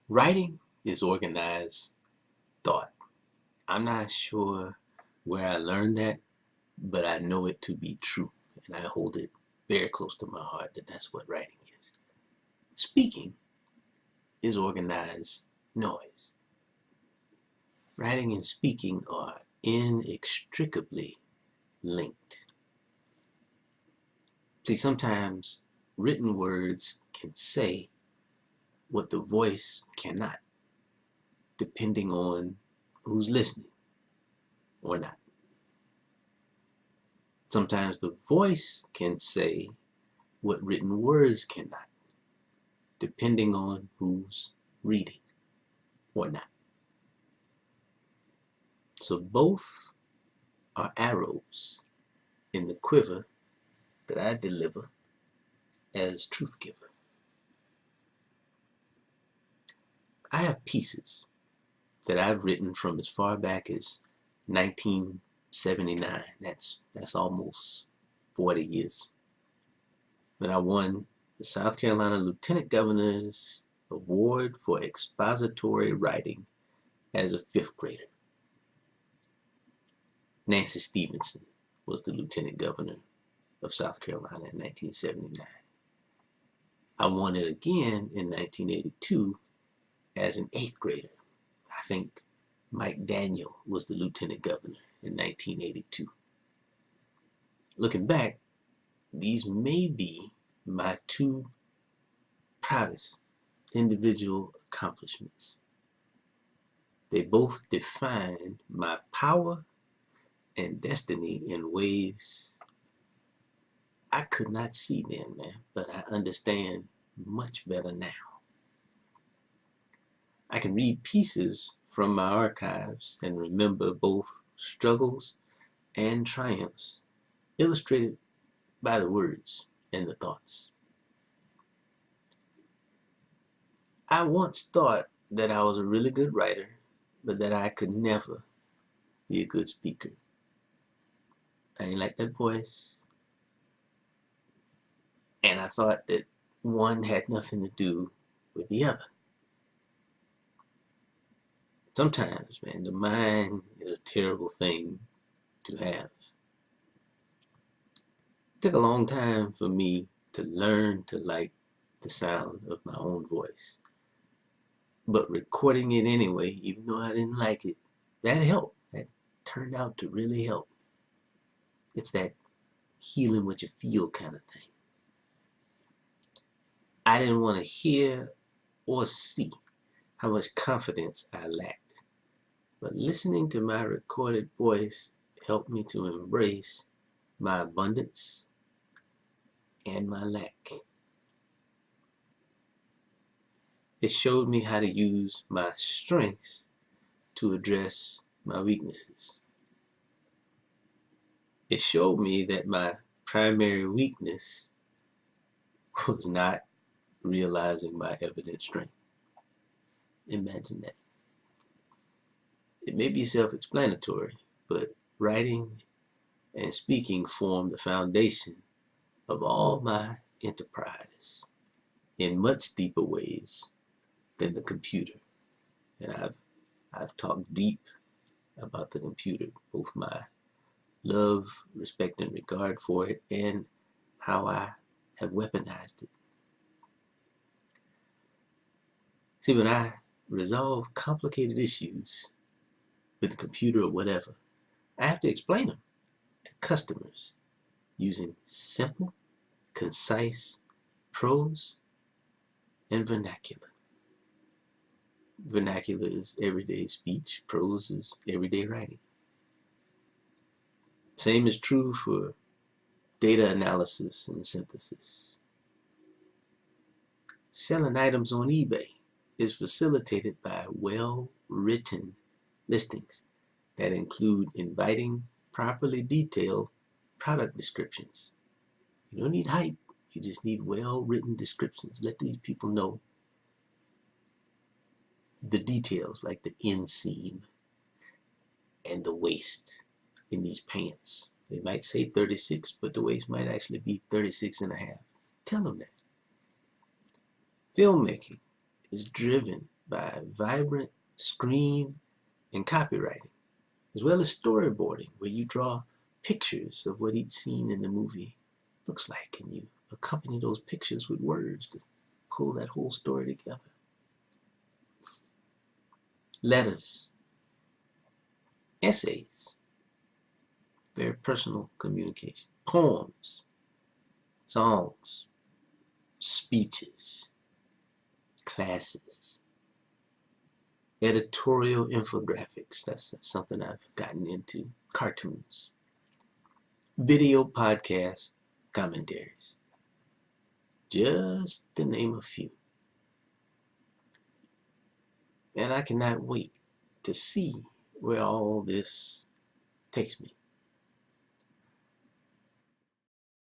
Writing is organized thought. I'm not sure where I learned that, but I know it to be true, and I hold it very close to my heart that that's what writing is. Speaking is organized noise. Writing and speaking are inextricably linked. See, sometimes written words can say what the voice cannot, depending on who's listening or not. Sometimes the voice can say what written words cannot, depending on who's reading or not. So both are arrows in the quiver that I deliver as truth giver. I have pieces that I've written from as far back as 1979. That's almost 40 years. When I won the South Carolina Lieutenant Governor's Award for Expository Writing as a 5th grader. Nancy Stevenson was the Lieutenant Governor of South Carolina in 1979. I won it again in 1982 as an 8th grader. I think Mike Daniel was the Lieutenant Governor in 1982. Looking back, these may be my 2 proudest individual accomplishments. They both define my power and destiny in ways I could not see then, man, but I understand much better now. I can read pieces from my archives and remember both struggles and triumphs, illustrated by the words and the thoughts. I once thought that I was a really good writer, but that I could never be a good speaker. I didn't like that voice, and I thought that one had nothing to do with the other. Sometimes, man, the mind is a terrible thing to have. It took a long time for me to learn to like the sound of my own voice. But recording it anyway, even though I didn't like it, that helped. That turned out to really help. It's that healing what you feel kind of thing. I didn't want to hear or see how much confidence I lacked. But listening to my recorded voice helped me to embrace my abundance and my lack. It showed me how to use my strengths to address my weaknesses. It showed me that my primary weakness was not realizing my evident strength. Imagine that. It may be self-explanatory, but writing and speaking form the foundation of all my enterprise in much deeper ways than the computer. And I've talked deep about the computer, both my love, respect, and regard for it, and how I have weaponized it. See, when I resolve complicated issues with the computer or whatever, I have to explain them to customers using simple, concise prose and vernacular. Vernacular is everyday speech, prose is everyday writing. Same is true for data analysis and synthesis. Selling items on eBay is facilitated by well-written listings that include inviting, properly detailed product descriptions. You don't need hype, you just need well-written descriptions. Let these people know the details, like the inseam and the waist in these pants. They might say 36, but the waist might actually be 36 and a half. Tell them that. Filmmaking is driven by vibrant screen and copywriting, as well as storyboarding, where you draw pictures of what each scene in the movie looks like, and you accompany those pictures with words to pull that whole story together. Letters, essays, very personal communication, poems, songs, speeches, classes, editorial infographics, that's something I've gotten into, cartoons, video podcasts, commentaries, just to name a few. And I cannot wait to see where all this takes me.